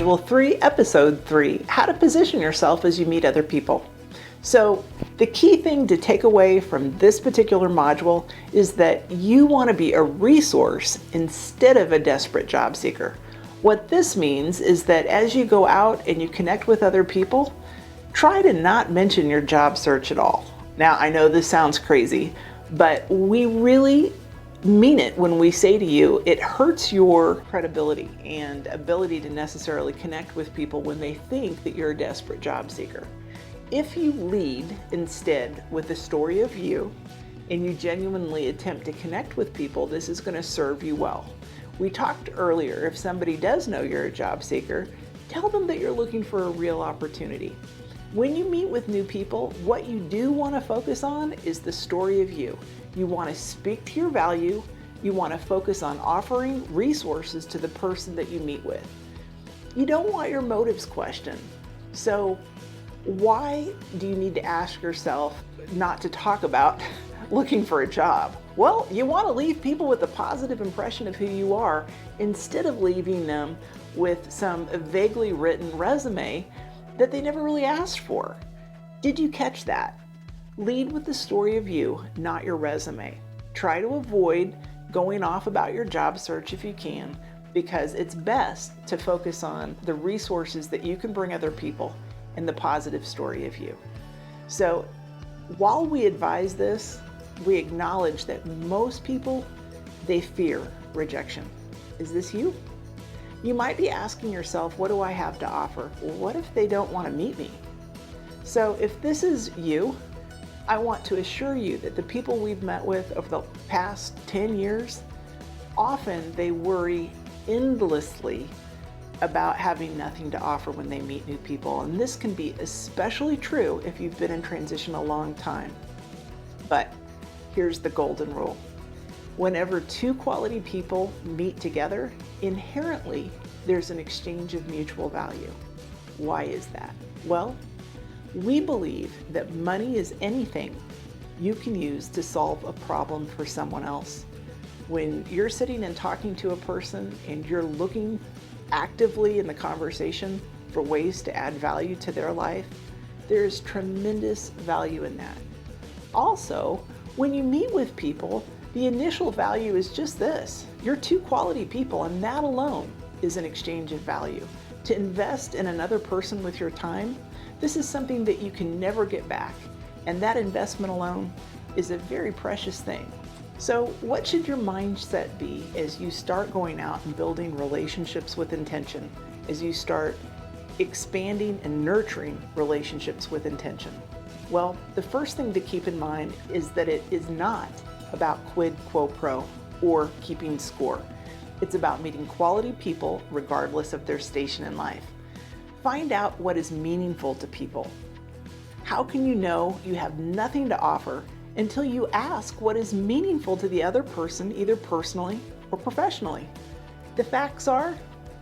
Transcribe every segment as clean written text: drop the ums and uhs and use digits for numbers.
Module 3, Episode 3, How to Position Yourself as You Meet Other People. So the key thing to take away from this particular module is that you want to be a resource instead of a desperate job seeker. What this means is that as you go out and you connect with other people, try to not mention your job search at all. Now, I know this sounds crazy, but we really mean it when we say to you, it hurts your credibility and ability to necessarily connect with people when they think that you're a desperate job seeker. If you lead instead with a story of you and you genuinely attempt to connect with people, this is going to serve you well. We talked earlier, if somebody does know you're a job seeker, tell them that you're looking for a real opportunity. When you meet with new people, what you do want to focus on is the story of you. You want to speak to your value. You want to focus on offering resources to the person that you meet with. You don't want your motives questioned. So why do you need to ask yourself not to talk about looking for a job? Well, you want to leave people with a positive impression of who you are instead of leaving them with some vaguely written resume that they never really asked for. Did you catch that? Lead with the story of you, not your resume. Try to avoid going off about your job search if you can, because it's best to focus on the resources that you can bring other people and the positive story of you. So while we advise this, we acknowledge that most people, they fear rejection. Is this you? You might be asking yourself, what do I have to offer? Well, what if they don't want to meet me? So if this is you, I want to assure you that the people we've met with over the past 10 years, often they worry endlessly about having nothing to offer when they meet new people. And this can be especially true if you've been in transition a long time. But here's the golden rule. Whenever two quality people meet together, inherently there's an exchange of mutual value. Why is that? Well, we believe that money is anything you can use to solve a problem for someone else. When you're sitting and talking to a person and you're looking actively in the conversation for ways to add value to their life, there's tremendous value in that. Also, when you meet with people, the initial value is just this. You're two quality people, and that alone is an exchange of value. To invest in another person with your time, this is something that you can never get back, and that investment alone is a very precious thing. So what should your mindset be as you start going out and building relationships with intention, as you start expanding and nurturing relationships with intention? Well, the first thing to keep in mind is that it is not about quid quo pro or keeping score. It's about meeting quality people regardless of their station in life. Find out what is meaningful to people. How can you know you have nothing to offer until you ask what is meaningful to the other person, either personally or professionally? The facts are,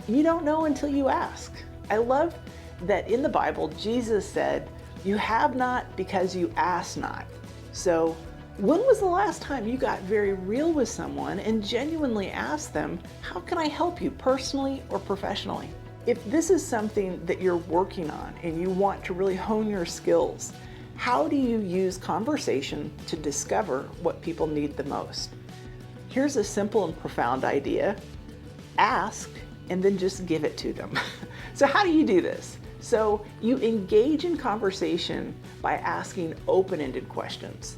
you don't know until you ask. I love that in the Bible, Jesus said, you have not because you ask not. So when was the last time you got very real with someone and genuinely asked them, how can I help you personally or professionally? If this is something that you're working on and you want to really hone your skills, how do you use conversation to discover what people need the most? Here's a simple and profound idea. Ask and then just give it to them. So how do you do this? So you engage in conversation by asking open-ended questions.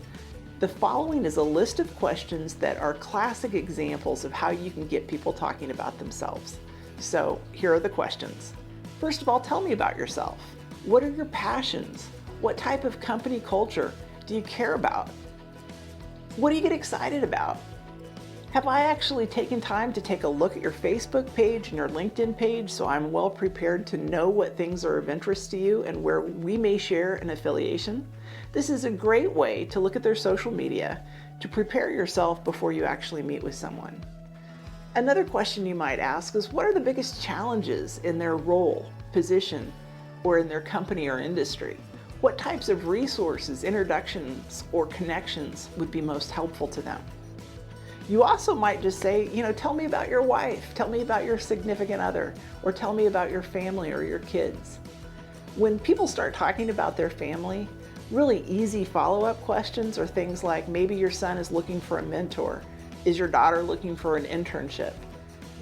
The following is a list of questions that are classic examples of how you can get people talking about themselves. So here are the questions. First of all, tell me about yourself. What are your passions? What type of company culture do you care about? What do you get excited about? Have I actually taken time to take a look at your Facebook page and your LinkedIn page so I'm well prepared to know what things are of interest to you and where we may share an affiliation? This is a great way to look at their social media to prepare yourself before you actually meet with someone. Another question you might ask is, what are the biggest challenges in their role, position, or in their company or industry? What types of resources, introductions, or connections would be most helpful to them? You also might just say, tell me about your wife, tell me about your significant other, or tell me about your family or your kids. When people start talking about their family, really easy follow-up questions are things like, maybe your son is looking for a mentor. Is your daughter looking for an internship?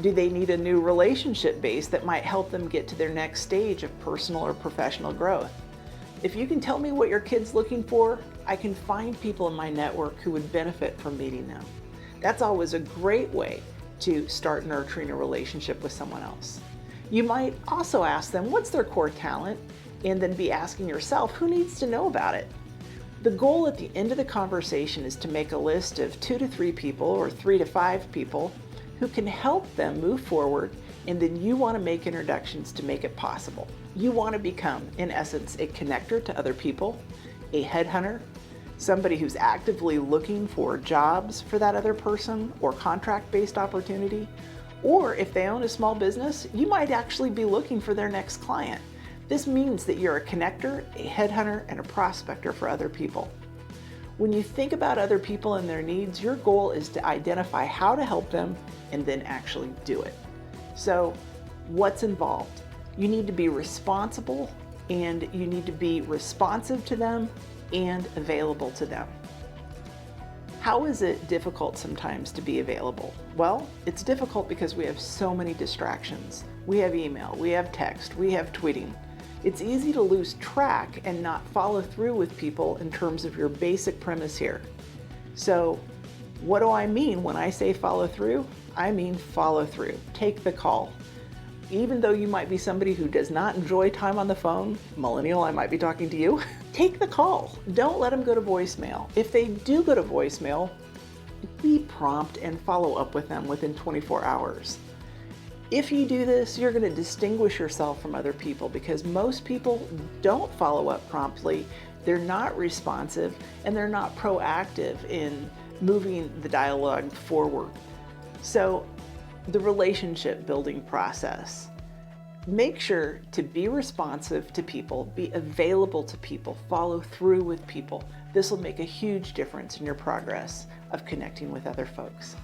Do they need a new relationship base that might help them get to their next stage of personal or professional growth? If you can tell me what your kid's looking for, I can find people in my network who would benefit from meeting them. That's always a great way to start nurturing a relationship with someone else. You might also ask them what's their core talent, and then be asking yourself who needs to know about it. The goal at the end of the conversation is to make a list of 2 to 3 people or 3 to 5 people who can help them move forward, and then you want to make introductions to make it possible. You want to become, in essence, a connector to other people, a headhunter, somebody who's actively looking for jobs for that other person or contract-based opportunity. Or if they own a small business, you might actually be looking for their next client. This means that you're a connector, a headhunter, and a prospector for other people. When you think about other people and their needs, your goal is to identify how to help them and then actually do it. So what's involved? You need to be responsible, and you need to be responsive to them and available to them. How is it difficult sometimes to be available? Well, it's difficult because we have so many distractions. We have email, we have text, we have tweeting. It's easy to lose track and not follow through with people in terms of your basic premise here. So what do I mean when I say follow through? I mean follow through. Take the call. Even though you might be somebody who does not enjoy time on the phone, millennial, I might be talking to you, take the call. Don't let them go to voicemail. If they do go to voicemail, be prompt and follow up with them within 24 hours. If you do this, you're going to distinguish yourself from other people, because most people don't follow up promptly, they're not responsive, and they're not proactive in moving the dialogue forward. So the relationship building process. Make sure to be responsive to people, be available to people, follow through with people. This will make a huge difference in your progress of connecting with other folks.